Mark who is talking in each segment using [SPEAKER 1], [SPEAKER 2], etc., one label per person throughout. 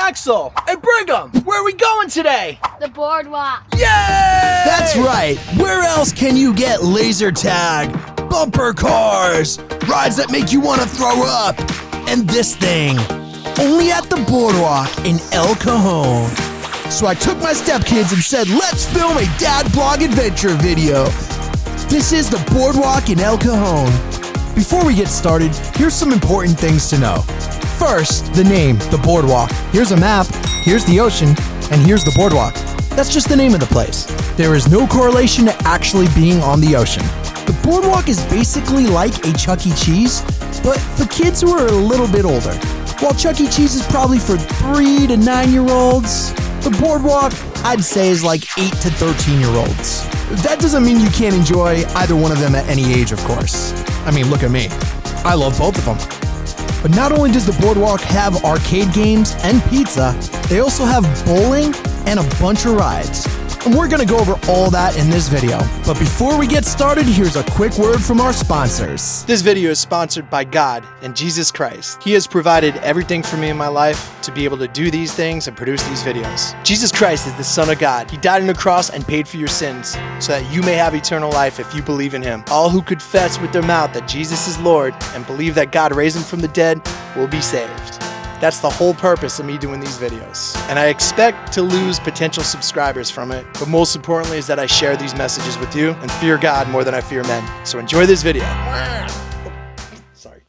[SPEAKER 1] Axel. Hey, Brigham, where are we going today?
[SPEAKER 2] The boardwalk.
[SPEAKER 1] Yay!
[SPEAKER 3] That's right. Where else can you get laser tag, bumper cars, rides that make you want to throw up, and this thing? Only at the Boardwalk in El Cajon. So I took my stepkids and said, let's film a dad blog adventure video. This is the Boardwalk in El Cajon. Before we get started, here's some important things to know. First, the name, the Boardwalk. Here's a map, here's the ocean, and here's the Boardwalk. That's just the name of the place. There is no correlation to actually being on the ocean. The Boardwalk is basically like a Chuck E. Cheese, but for kids who are a little bit older. While Chuck E. Cheese is probably for 3 to 9-year-olds, the Boardwalk, I'd say, is like 8 to 13-year-olds. That doesn't mean you can't enjoy either one of them at any age, of course. I mean, look at me. I love both of them. But not only does the Boardwalk have arcade games and pizza, they also have bowling and a bunch of rides. And we're gonna go over all that in this video. But before we get started, here's a quick word from our sponsors.
[SPEAKER 1] This video is sponsored by God and Jesus Christ. He has provided everything for me in my life to be able to do these things and produce these videos. Jesus Christ is the Son of God. He died on the cross and paid for your sins so that you may have eternal life if you believe in Him. All who confess with their mouth that Jesus is Lord and believe that God raised Him from the dead will be saved. That's the whole purpose of me doing these videos. And I expect to lose potential subscribers from it, but most importantly is that I share these messages with you and fear God more than I fear men. So enjoy this video. Sorry.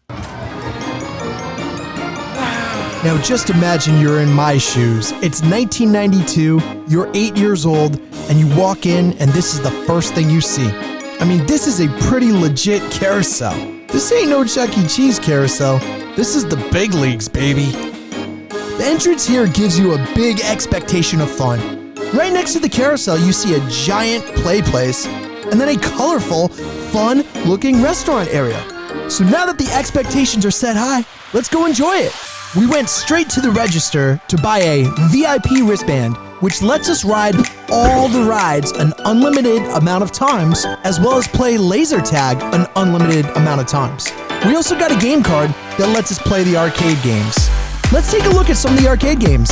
[SPEAKER 3] Now just imagine you're in my shoes. It's 1992, you're 8 years old, and you walk in and this is the first thing you see. I mean, this is a pretty legit carousel. This ain't no Chuck E. Cheese carousel. This is the big leagues, baby. The entrance here gives you a big expectation of fun. Right next to the carousel, you see a giant play place and then a colorful, fun-looking restaurant area. So now that the expectations are set high, let's go enjoy it. We went straight to the register to buy a VIP wristband, which lets us ride all the rides an unlimited amount of times, as well as play laser tag an unlimited amount of times. We also got a game card that lets us play the arcade games. Let's take a look at some of the arcade games.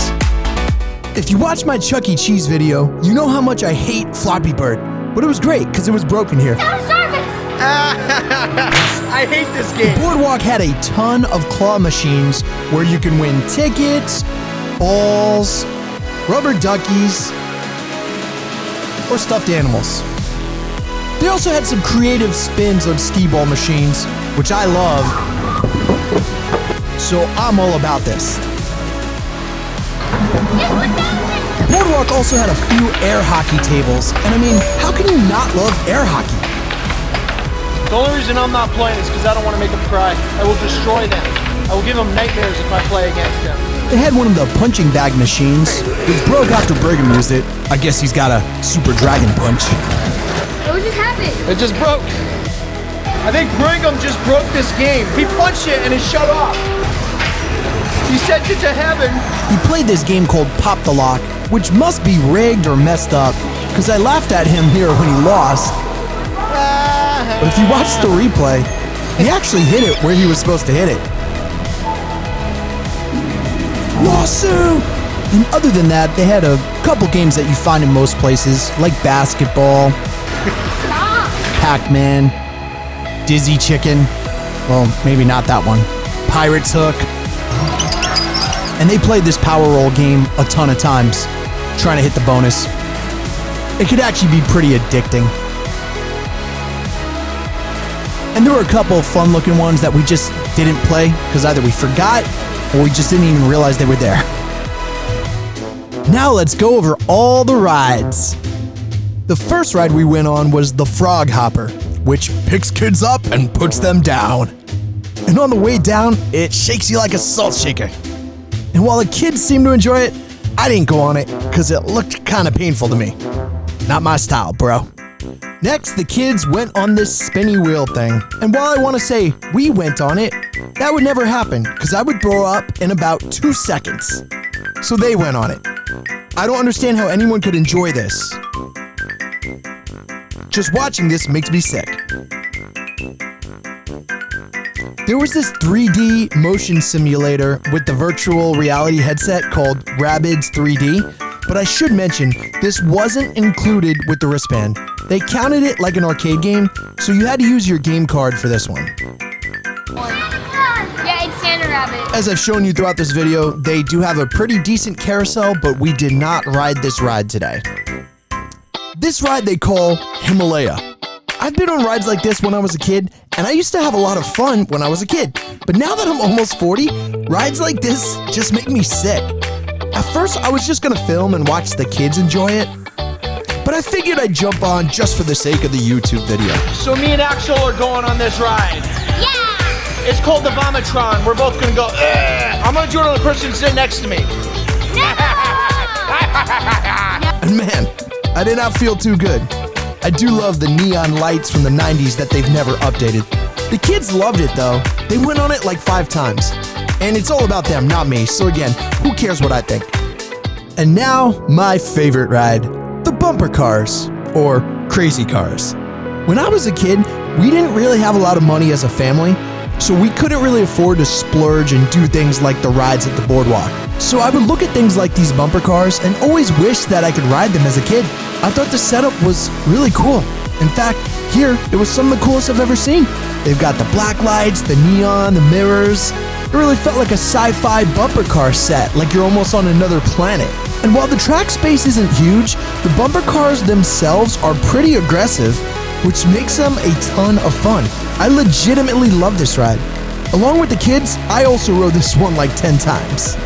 [SPEAKER 3] If you watch my Chuck E. Cheese video, you know how much I hate Flappy Bird, but it was great because it was broken here.
[SPEAKER 1] I hate this game.
[SPEAKER 3] The Boardwalk had a ton of claw machines where you can win tickets, balls, rubber duckies, or stuffed animals. They also had some creative spins on skee-ball machines, which I love, so I'm all about this. Boardwalk also had a few air hockey tables, and I mean, how can you not love air hockey?
[SPEAKER 1] The only reason I'm not playing is because I don't want to make them cry. I will destroy them. I will give them nightmares if I play against them.
[SPEAKER 3] They had one of the punching bag machines, which broke after Brigham used it. I guess he's got a super dragon punch.
[SPEAKER 2] What just happened?
[SPEAKER 1] It just broke. I think Brigham just broke this game. He punched it and it shut off. He sent it to heaven.
[SPEAKER 3] He played this game called Pop the Lock, which must be rigged or messed up, because I laughed at him here when he lost. But if you watch the replay, he actually hit it where he was supposed to hit it. Lawsuit! And other than that, they had a couple games that you find in most places, like basketball, Pac-Man, Dizzy Chicken, well, maybe not that one, Pirate's Hook. And they played this power roll game a ton of times, trying to hit the bonus. It could actually be pretty addicting. And there were a couple of fun-looking ones that we just didn't play because either we forgot or we just didn't even realize they were there. Now let's go over all the rides. The first ride we went on was the Frog Hopper, which picks kids up and puts them down. And on the way down, it shakes you like a salt shaker. And while the kids seemed to enjoy it, I didn't go on it because it looked kind of painful to me. Not my style, bro. Next, the kids went on this spinny wheel thing. And while I want to say we went on it, that would never happen because I would throw up in about 2 seconds. So they went on it. I don't understand how anyone could enjoy this. Just watching this makes me sick. There was this 3D motion simulator with the virtual reality headset called Rabbids 3D, but I should mention, this wasn't included with the wristband. They counted it like an arcade game, so you had to use your game card for this one.
[SPEAKER 2] Yeah, it's Santa Rabbit.
[SPEAKER 3] As I've shown you throughout this video, they do have a pretty decent carousel, but we did not ride this ride today. This ride they call Himalaya. I've been on rides like this when I was a kid, and I used to have a lot of fun when I was a kid. But now that I'm almost 40, rides like this just make me sick. At first, I was just gonna film and watch the kids enjoy it, but I figured I'd jump on just for the sake of the YouTube video.
[SPEAKER 1] So me and Axel are going on this ride.
[SPEAKER 2] Yeah!
[SPEAKER 1] It's called the Vomitron. We're both gonna go, ugh. I'm gonna do it on the person sitting next to me.
[SPEAKER 3] And man, I did not feel too good. I do love the neon lights from the 90s that they've never updated. The kids loved it though. They went on it like 5 times. And it's all about them, not me. So again, who cares what I think? And now, my favorite ride, the bumper cars, or crazy cars. When I was a kid, we didn't really have a lot of money as a family, so we couldn't really afford to splurge and do things like the rides at the Boardwalk. So I would look at things like these bumper cars and always wish that I could ride them as a kid. I thought the setup was really cool. In fact, here, it was some of the coolest I've ever seen. They've got the black lights, the neon, the mirrors. It really felt like a sci-fi bumper car set, like you're almost on another planet. And while the track space isn't huge, the bumper cars themselves are pretty aggressive, which makes them a ton of fun. I legitimately love this ride. Along with the kids, I also rode this one like 10 times.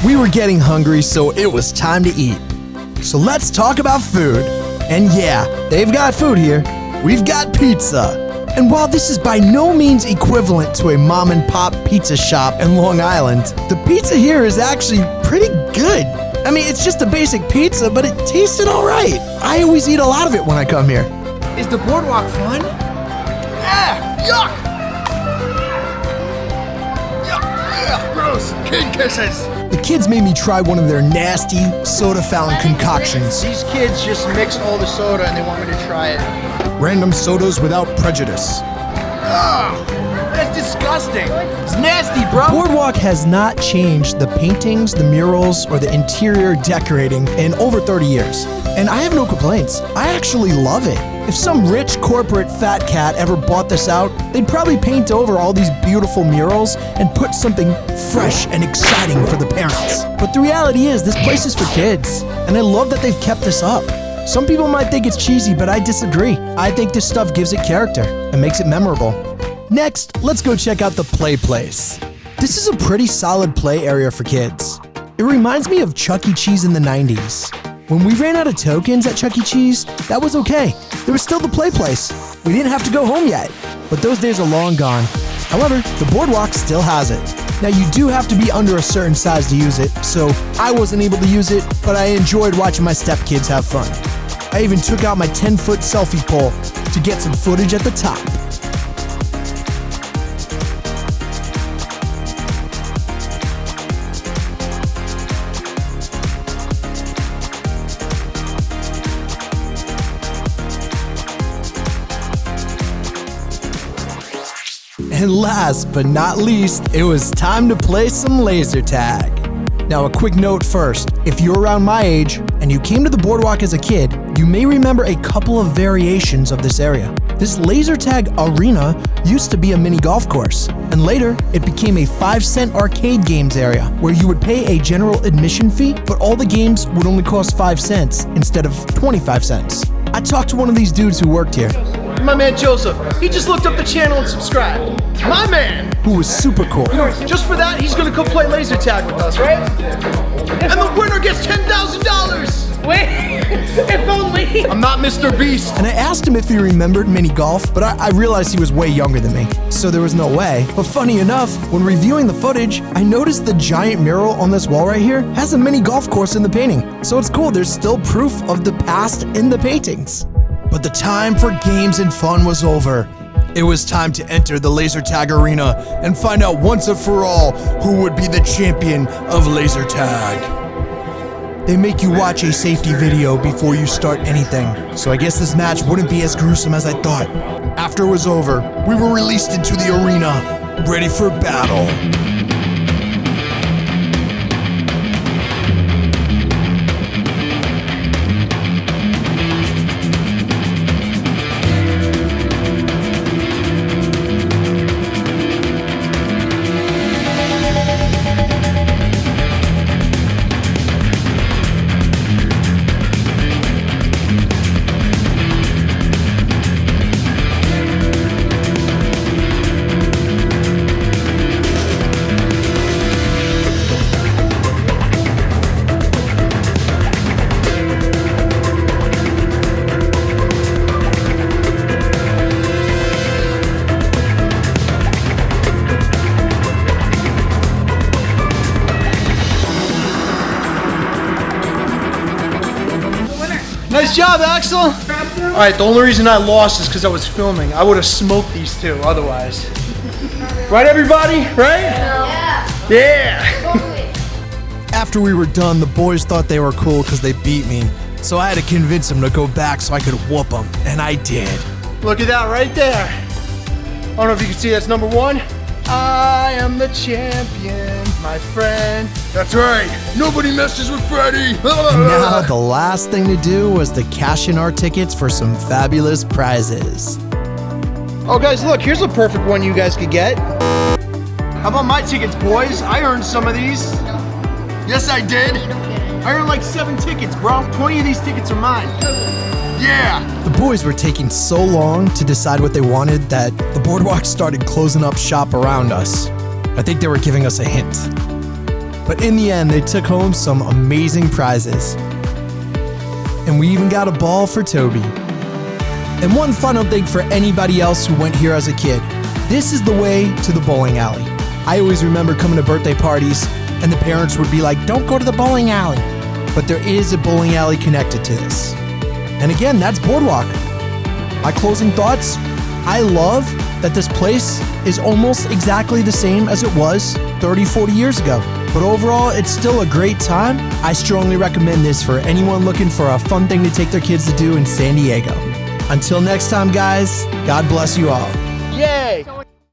[SPEAKER 3] We were getting hungry, so it was time to eat. So let's talk about food. And yeah, they've got food here. We've got pizza. And while this is by no means equivalent to a mom and pop pizza shop in Long Island, the pizza here is actually pretty good. I mean, it's just a basic pizza, but it tasted all right. I always eat a lot of it when I come here.
[SPEAKER 1] Is the Boardwalk fun? Yuck! Yuck! Gross! Kid kisses!
[SPEAKER 3] The kids made me try one of their nasty soda fountain concoctions.
[SPEAKER 1] These kids just mixed all the soda and they want me to try it.
[SPEAKER 3] Random sodas without prejudice.
[SPEAKER 1] Ugh! That's disgusting! It's nasty, bro!
[SPEAKER 3] Boardwalk has not changed the paintings, the murals, or the interior decorating in over 30 years. And I have no complaints. I actually love it. If some rich corporate fat cat ever bought this out, they'd probably paint over all these beautiful murals and put something fresh and exciting for the parents. But the reality is, this place is for kids, and I love that they've kept this up. Some people might think it's cheesy, but I disagree. I think this stuff gives it character and makes it memorable. Next, let's go check out the play place. This is a pretty solid play area for kids. It reminds me of Chuck E. Cheese in the 90s. When we ran out of tokens at Chuck E. Cheese, that was okay. There was still the play place. We didn't have to go home yet, but those days are long gone. However, the Boardwalk still has it. Now you do have to be under a certain size to use it, so I wasn't able to use it, but I enjoyed watching my stepkids have fun. I even took out my 10-foot selfie pole to get some footage at the top. And last but not least, it was time to play some laser tag. Now a quick note first, if you're around my age and you came to the Boardwalk as a kid, you may remember a couple of variations of this area. This laser tag arena used to be a mini golf course, and later it became a 5-cent arcade games area where you would pay a general admission fee, but all the games would only cost 5 cents instead of 25 cents. I talked to one of these dudes who worked here.
[SPEAKER 1] My man Joseph, he just looked up the channel and subscribed. My man!
[SPEAKER 3] Who was super cool.
[SPEAKER 1] Just for that, he's gonna come play laser tag with us, right? And the winner gets $10,000!
[SPEAKER 2] Wait, if only.
[SPEAKER 1] I'm not Mr. Beast.
[SPEAKER 3] And I asked him if he remembered mini golf, but I realized he was way younger than me, so there was no way. But funny enough, when reviewing the footage, I noticed the giant mural on this wall right here has a mini golf course in the painting. So it's cool, there's still proof of the past in the paintings. But the time for games and fun was over. It was time to enter the laser tag arena and find out once and for all who would be the champion of laser tag. They make you watch a safety video before you start anything, so I guess this match wouldn't be as gruesome as I thought. After it was over, we were released into the arena, ready for battle.
[SPEAKER 1] Nice job, Axel. All right, the only reason I lost is because I was filming. I would have smoked these two otherwise. Right, everybody? Right? Yeah. After we were done, the boys thought they were cool because they beat me. So I had to convince them to go back so I could whoop them, and I did. Look at that right there. I don't know if you can see, that's number 1. I am the champion, my friend. That's right. Nobody messes with Freddy.
[SPEAKER 3] And now the last thing to do was to cash in our tickets for some fabulous prizes.
[SPEAKER 1] Oh, guys, look, here's a perfect one you guys could get. How about my tickets, boys? I earned some of these. Yes, I did. I earned like 7 tickets, bro. 20 of these tickets are mine. Yeah.
[SPEAKER 3] The boys were taking so long to decide what they wanted that the Boardwalk started closing up shop around us. I think they were giving us a hint. But in the end, they took home some amazing prizes. And we even got a ball for Toby. And one final thing for anybody else who went here as a kid. This is the way to the bowling alley. I always remember coming to birthday parties and the parents would be like, don't go to the bowling alley. But there is a bowling alley connected to this. And again, that's Boardwalk. My closing thoughts, I love that this place is almost exactly the same as it was 30, 40 years ago. But overall, it's still a great time. I strongly recommend this for anyone looking for a fun thing to take their kids to do in San Diego. Until next time, guys, God bless you all.
[SPEAKER 1] Yay!